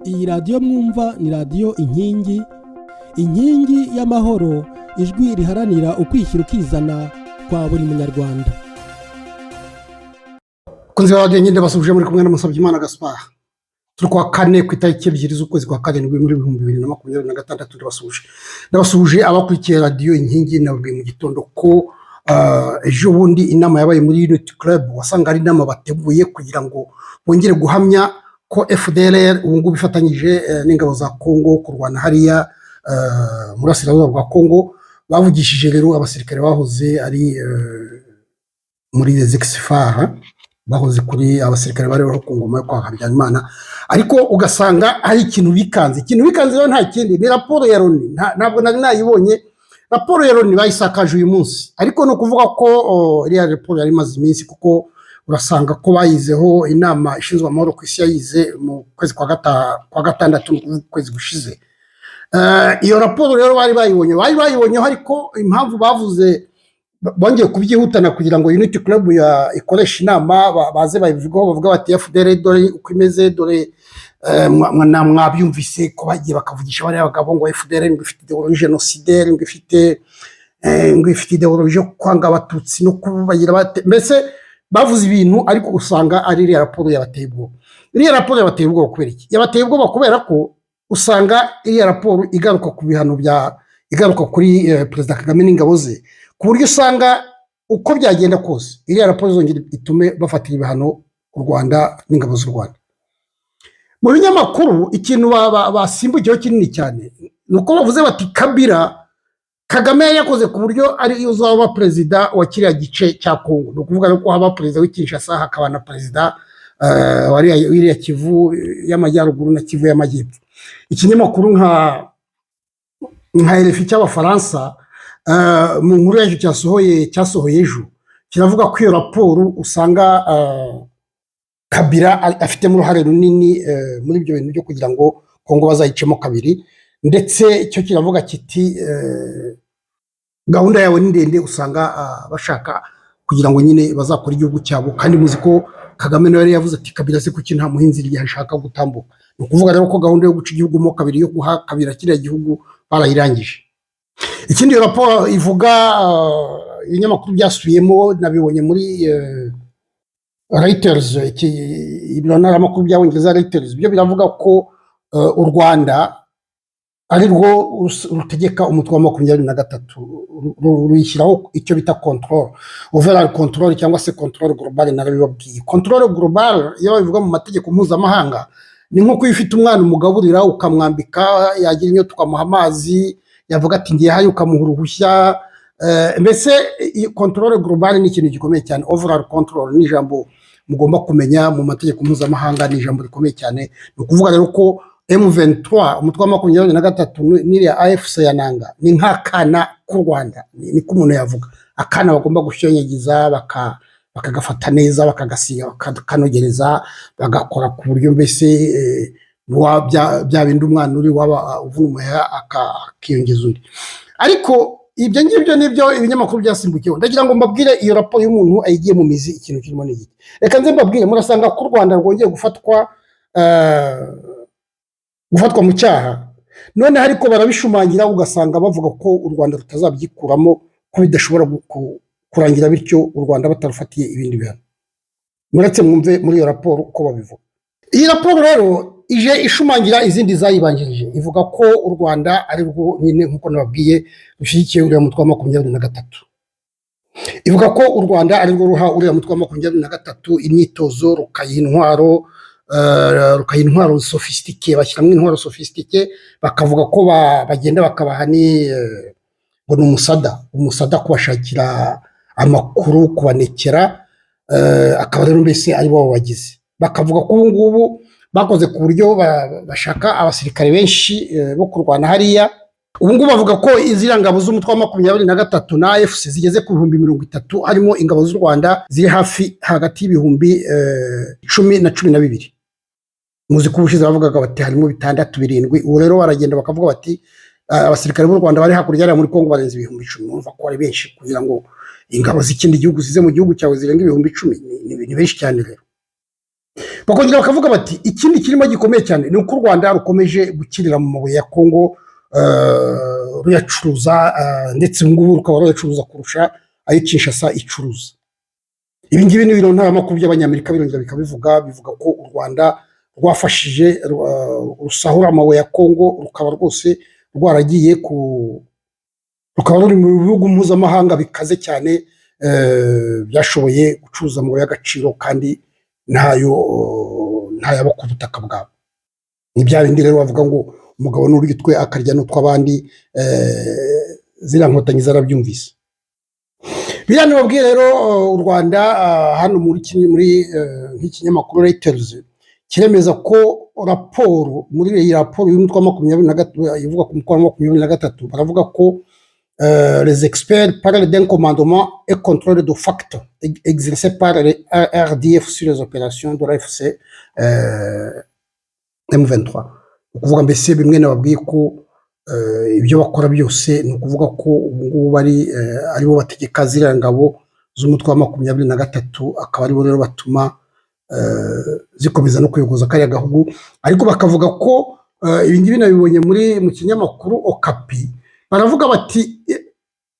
Iyi radiyo mwumva ni radiyo inkingi y'amahoro, ijwi riharanira ukwishyira ukizana kwa buri munyarwanda. Kunzi wa radiyo nyine basubije muri kumwe na Musabyimana Gaspard. Turi kwa kane ku itariki 2 z'ukwezi kwa karindwi muri 2026 ndabasubije abakurikiye radiyo inkingi nabwiye mu gitondo ko ejo bundi inama yabaye muri Unity Club wasanga ari inama bateguye kugira ngo bongere guhamya ko FDLR ubungu bifatanyije n'ingabo za Kongo kurwana hariya muri asirazuba rwa Kongo. Bavugishije rero abasirikare bahoze ari muri les exfara, bahoze kuri abasirikare bari bari ku ngoma yo kwa Habyarimana, ariko ugasanga hari ikintu bikanze rero nta kindi ni raporo ya Loni. Ntabwo nari nayibonye raporo ya Loni bayisakaje uyu munsi, ariko no kuvuga ko iriya raporo yari maze iminsi, kuko urasanga ko bayizeho inama ishinzwe amahoro ku isi yayize mu kwezi kwa gatandatu kwezi gushize. Iyo raporo rero bari bayibonyeho, ariko impamvu bavuze bongeye kubyihutana kugira ngo Unity Club ikoresha inama baze babivugaho, bavuga bati FDL dore uko imeze, dore mwabyumvise ko bagiye bakavugisha bari abagabo ngo FDL ngo ifite ideologie genocidaire, ngo ifite ideologie kwanga abatutsi no kubagira bate, mbese bavuze ibintu, ariko usanga ari iriya raporo yabateye ubwoba. Iriya raporo yabateye ubwoba kubera iki? Yabateye ubwoba kubera ko usanga iriya raporo igaruka ku bihano igaruka kuri Perezida Kagame n'ingabo ze, ku buryo usanga uko byagenda kose iriya raporo izongera itume bafatira ibihano u Rwanda n'ingabo z'u Rwanda. Mu binyamakuru ikintu basimbukiyeho kinini cyane ni uko bavuze bati Kagame yakoze ku buryo ari uzaba perezida wa kiriya gice cya Kongo. Ni ukuvuga ko haba perezida w'Kinshasa, hakaba na perezida w'iriya Kivu y'amajyaruguru na Kivu y'amajyepfo. Ikinyamakuru nka RFI cy'Abafaransa mu nkuru yacu cyasohoye ejo kiravuga ko iyo raporo usanga Kabila afitemo uruhare runini muri ibyo bintu byo kugira ngo Kongo bazayicemo kabiri, ndetse cyo kiravuga kiti gahunda yawe ni ndende, usanga bashaka kugira ngo nyine bazakora igihugu cyabo, kandi muzi ko Kagame nawe yavuze ati Kabila se kuki nta muhinzi igihe ashaka gutambuka. Ni ukuvuga rero ko gahunda yo guca igihugu mo kabiri, yo guha Kabila kiriya gihugu barayirangije. Ikindi raporo ivuga ibinyamakuru byasubiyemo, nabibonye muri Reuters, ibiro ntaramakuru by'Abongereza Reuters, byo biravuga ko u Rwanda ari rwo rutegeka umutwe wa 23 ruyishyiraho icyo bita overall control cyangwa se control global. Narabibabwiye control global iyo bivuga mu mategeko mpuzamahanga ni nko kuyifita umwana umugaburira ukamwambika, yagira inyota ukamuha amazi, yavuga ati ngiye hayo ukamuha uruhushya. Mbese control global ni ikintu gikomeye cyane. Overall control ni ijambo mugomba kumenya mu mategeko mpuzamahanga, ni ijambo rikomeye cyane. Ni ukuvuga rero ko M23 umutwe wa 23 n'iriya AFC yananga ni nk'akana k'u Rwanda, ni ko umuntu yavuga akana bagomba gushonyegiza bakagafata neza, bakagasiga, bakanogereza, bagakora ku buryo mbese bya bindi umwana uri waba uvuna umuheha akiyongeza undi. Ariko ibyo ngibyo nibyo ibinyamakuru byasimbukiyeho. Ndagira ngo mbabwire iyo raporo y'umuntu ayigiye mu mizi ikintu kirimo n'iki. Reka nze mbabwire, murasanga ko u Rwanda rwongeye gufatwa mu cyaha, none ariko barabishumangira, ugasanga bavuga ko u Rwanda rutazabyikuramo, ko bidashobora kurangira bityo u Rwanda batarufatiye ibindi bihano. Muretse mwumve muri iyo raporo uko babivuga. Iyi raporo rero ije ishumangira izindi zayibanjirije, ivuga ko u Rwanda ari rwo nyine nkuko nababwiye rushyigikiye uriya mutwe wa 23. Ivuga ko u Rwanda ari rwo ruha uriya mutwe wa 23 imyitozo, rukayiha intwaro sofistike, bashyiramo intwaro sofistike, bakavuga ko bagenda bakabaha ngo ni umusada kubashakira amakuru, kubanekera, akaba rero mbese ari bo bagize. Bakavuga ko ubu ngubu bakoze ku buryo bashaka abasirikare benshi bo kurwana hariya. Ubu ngubu bavuga ko iziriya ngabo z'umutwe wa 23 na AFC zigeze ku 30,000, harimo ingabo z'u Rwanda ziri hagati y'ibihumbi 10 na 12. Muzi ko ubushize bavugaga bati harimo 6-7. Ubu rero baragenda bakavuga bati abasirikare b'u Rwanda bari hakurya muri Kongo barenze ibihumbi 10. Numva ko ari benshi kugira ngo ingabo z'ikindi gihugu zize mu gihugu cyawe zirenga ibihumbi 10, ni benshi cyane rero. bakongera bakavuga bati ikindi kirimo gikomeye cyane ni uko u Rwanda rukomeje gukirira mu mabuye ya Kongo, ruyacuruza, ndetse ubu ngubu rukaba ruyacuruza kurusha ayo Kinshasa icuruza. Ibi ngibi ni ibintu ntaramakuru by'abanyamerika birongera bikabivuga, bivuga ko u Rwanda rwafashije rusahura amabuye ya Kongo, rukaba rwose rwaragiye rukaba ruri mu bihugu mpuzamahanga bikaze cyane, byashoboye gucuruza amabuye y'agaciro kandi ntayaba ku butaka bwabo. Ni bya bindi rero bavuga ngo umugabo n'urya utwe akarya n'utw'abandi, ziriya nkotanyi zarabyumvise. Biriya nibabwiye rero u Rwanda, hano muri nk'ikinyamakuru Reuters kiremeza ko raporo, muri iyi raporo y'umutwe wa 23 ivuga ku mutwe wa 23, baravuga ko les experts parlent d'un commandement et contrôle de facto exercé par les RDF sur les opérations de l'AFC M23. Ukuvuga mbese bimwe nababwiye ko ibyo bakora byose ni ukuvuga ko ubu ngubu bari aribo bategeka ziriya ngabo z'umutwe wa 23, akaba aribo rero batuma zikomeza no kuyogoza kariya gahugu. Ariko bakavuga ko ibi ngibi nabibonye mu kinyamakuru Okapi, baravuga bati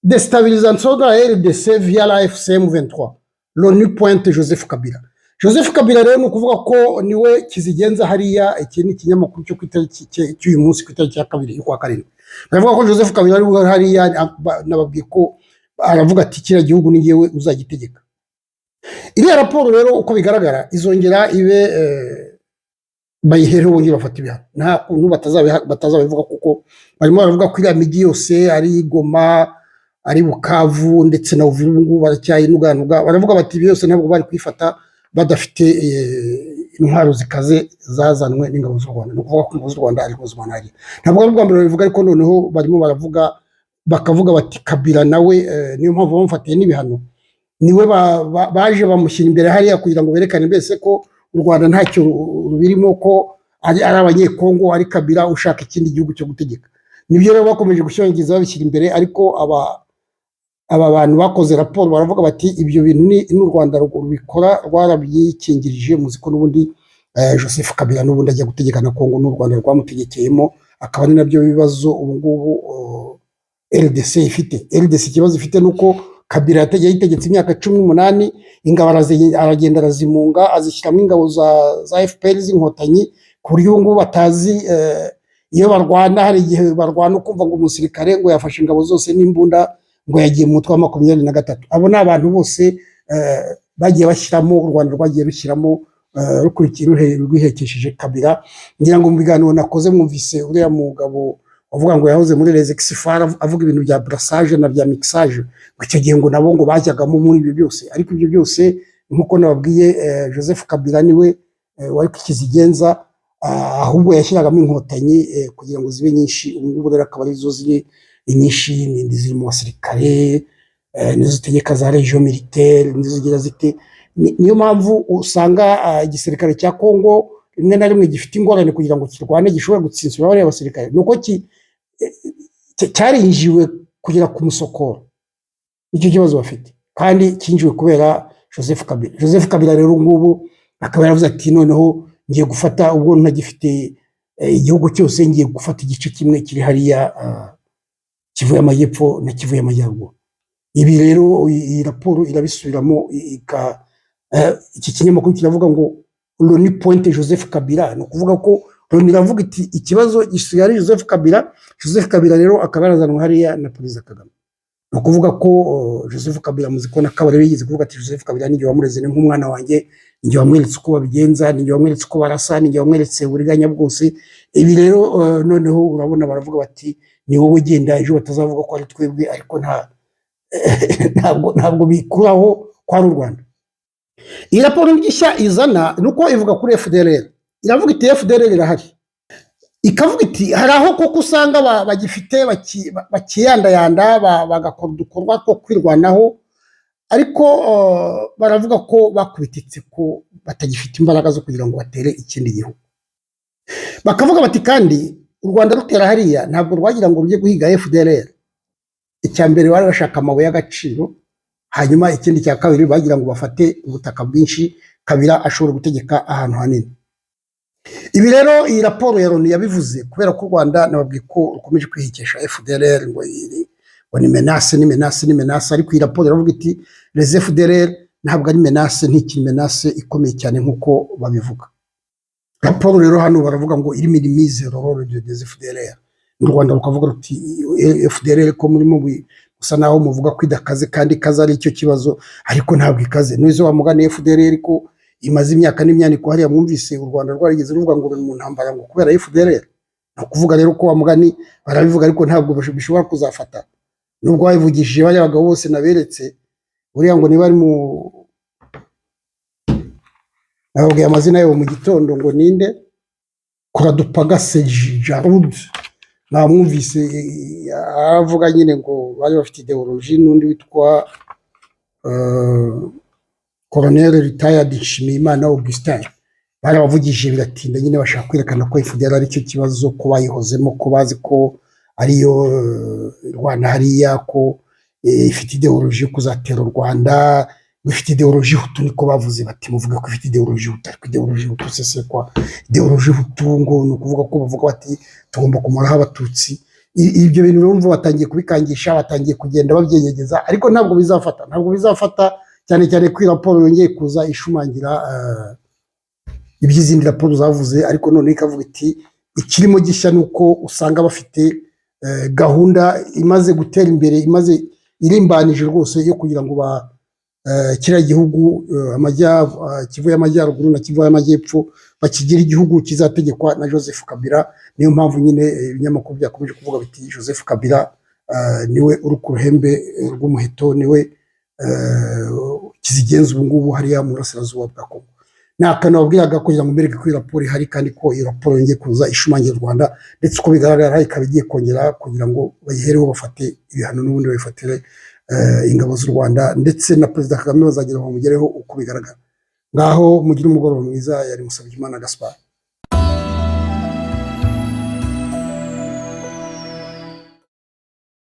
déstabilisation de la RDC via la FCM 23, l'ONU pointe Joseph Kabila. Joseph Kabila rero ni ukuvuga ko niwe kizigenza hariya. Iki ni ikinyamakuru cyo ku itariki cy'uyu munsi, ku itariki ya 2 y'ukwa karindwi. Baravuga ko Joseph Kabila ari hariya, nababwiye ko aravuga ati kiriya gihugu ni njyewe uzagitegeka. Iriya raporo rero uko bigaragara izongera ibe bayihere wongera bafata ibihano, nta kuntu batazabivuga, kuko barimo baravuga ko iriya migi yose ari Goma, ari Bukavu ndetse na Uvira, ubu ngubu baracyayinuganuga. Baravuga bati byose ntabwo bari kwifata badafite intwaro zikaze zazanwe n'ingabo z'u Rwanda. Ni ukuvuga ko ingabo z'u Rwanda ari z'umunari, ntabwo ari ubwa mbere babivuga, ariko noneho barimo baravuga bakavuga bati Kabila nawe niyo mpamvu bamufatiye n'ibihano, niwe baje bamushyira imbere hariya kugira ngo berekane mbese ko u Rwanda ntacyo rubirimo, ko ari abanyekongo, ari Kabila ushaka ikindi gihugu cyo gutegeka. Nibyo rero bakomeje gushyongeza babishyira imbere. Ariko aba bantu bakoze raporo baravuga bati ibyo bintu n'u Rwanda rubikora rwarabyikingirije, muzi ko n'ubundi Joseph Kabila n'ubundi ajya gutegeka na Kongo, n'u Rwanda rwamutegekeyemo, akaba ari nabyo bibazo ubu ngubu RDC ifite. RDC ikibazo ifite nuko Kabila yayitegetse imyaka 18, ingabo aragenda arazimunga, azishyiramo ingabo za FPR z'inkotanyi, ku buryo ubu ngubu batazi iyo barwana. Hari igihe barwana ukumva ngo umusirikare ngo yafashe ingabo zose n'imbunda ngo yagiye mu mutwe wa 23. Abo ni abantu bose bagiye bashyiramo, u Rwanda rwagiye rushyiramo rwihekesheje Kabila. Ngira ngo mu biganiro nakoze mwumvise uriya mugabo uvuga ngo yahoze muri les exfar avuga ibintu bya brassage na bya mixage, ngo icyo gihe ngo nabo ngo bajyagamo muri ibyo byose. Ariko ibyo byose nkuko nababwiye, Joseph Kabila niwe wari kizigenza, ahubwo yashyiragamo inkotanyi kugira ngo zibe nyinshi. Ubu ngubu rero akaba arizo ziri inyinshi, n'indi ziri mu basirikare, nizo zitegeka za region militaire, nizo zigira zite. Niyo mpamvu usanga igisirikare cya Kongo rimwe na rimwe gifite ingorane kugira ngo kirwane gishobora gutsinsura bariya basirikare, nuko cyarinjiwe kugera ku musokoro. Icyo kibazo bafite, kandi kinjiwe kubera Joseph Kabila. Joseph Kabila rero ngubu akaba yaravuze ati noneho ngiye gufata, ubwo ntagifite igihugu cyose, ngiye gufata igice kimwe kiri hariya kivuye amajyepfo na kivuye amajyaruguru. Ibi rero iyi raporo irabisubiramo, iki kinyamakuru kiravuga ngo l'ONU pointe Joseph Kabila. Ni ukuvuga ko l'ONU iravuga iti ikibazo gisigaye Joseph Kabila. Joseph Kabila rero akaba yarazanwe hariya na Perezida Kagame. Ni ukuvuga ko Joseph Kabila muzi ko na Kabarebe yigeze kuvuga ati Joseph Kabila ni wamureze nk'umwana wanjye, ni wamweretse uko babigenza, ni wamweretse uko barasa, ni wamweretse uburiganya bwose. Ibi rero noneho urabona baravuga bati ni wowe genda, ejo batazavuga ko ari twebwe. Ariko ntabwo bikuraho kwa u Rwanda. Iyi raporo y'ishya izana nuko ivuga kuri FDLR, iravuga iti FDLR irahari, ikavuga iti hari aho koko usanga bagifite bakiyandayanda, bagakora udukorwa two kwirwanaho, ariko baravuga ko bakubititse ko batagifite imbaraga zo kugira ngo batere ikindi gihugu. Bakavuga bati kandi u Rwanda rutera hariya ntabwo rwagira ngo rujye guhiga FDLR. Icya mbere bari bashaka amabuye y'agaciro, hanyuma ikindi cya kabiri bagira ngo bafate ubutaka bwinshi Kabila ashobora gutegeka ahantu hanini. Ibi rero iyi raporo ya Loni yabivuze kubera ko u Rwanda nababwiye ko rukomeje kwihikesha FDLR ngo ni menace, ariko iyi raporo iravuga iti les FDLR ntabwo ari menace, ntikiri menace ikomeye cyane nk'uko babivuga. Raporo rero hano baravuga ngo iri minimize le rôle des FDLR. Mu Rwanda rukavuga ruti FDLR ko murimo gusa naho muvuga ko idakaze kandi ikaze ari icyo kibazo, ariko ntabwo ikaze. N'izo bamugana FDLR ko imaze imyaka n'imyaniko hariya mwumvise u Rwanda rwarigeze ruvuga ngo mu ntambara ngo kubera FDLR. No kuvuga rero ko bamugani barabivuga ariko ntabwo bishobora kuzafata. Nubwo bayivugishije bari abagabo bose naberetse buriya ngo niba ari mu nababwiye amazina yabo mu gitondo ngo ninde Kuradupagase Jarud, namwumvise aravuga nyine ngo bari bafite ideologie, n'undi witwa Colonel retired Nshimiyimana Augustin barabavugishije biratinda nyine bashaka kwerekana ko FDLR ari cyo kibazo, ko bayihozemo, ko bazi ko ariyo Rwanda hariya, ko ifite ideologie yo kuzatera u Rwanda, ifite ideologie hutu, niko bavuze bati muvuga ko ifite ideologie hutu, ariko ideologie hutu sese kwa ideologie hutu ngo ni ukuvuga ko bavuga bati tugomba kumaraho abatutsi. Ibyo bintu urumva batangiye kubikangisha, batangiye kugenda babyenyegeza, ariko ntabwo bizafata cyane cyane ko raporo yongeye kuza ishumangira iby'izindi raporo zavuze, ariko none ikavuga iti ikirimo gishya nuko usanga bafite gahunda imaze gutera imbere, imaze irimbanije rwose yo kugira ngo kiriya gihugu Kivu y'Amajyaruguru na Kivu y'Amajyepfo bakigira igihugu kizategekwa na Joseph Kabila. Niyo mpamvu nyine ibinyamakuru byakomeje kuvuga biti Joseph Kabila niwe uri ku ruhembe rw'umuheto, niwe kizigenza ubu ngubu hariya mu burasirazuba bwa Kongo. Nakanababwiraga kugira ngo mbereke ko iyi raporo ihari kandi ko iyi raporo yongeye kuza ishumangira u Rwanda, ndetse uko bigaragara ikaba igiye kongera kugira ngo bayihereho bafate ibihano n'ubundi bayifatire ingabo z'u Rwanda, ndetse na Perezida Kagame bazagira ngo bamugereho uko bigaragara. Ngaho mugire umugoroba mwiza. Yari Musabyimana Gaspard.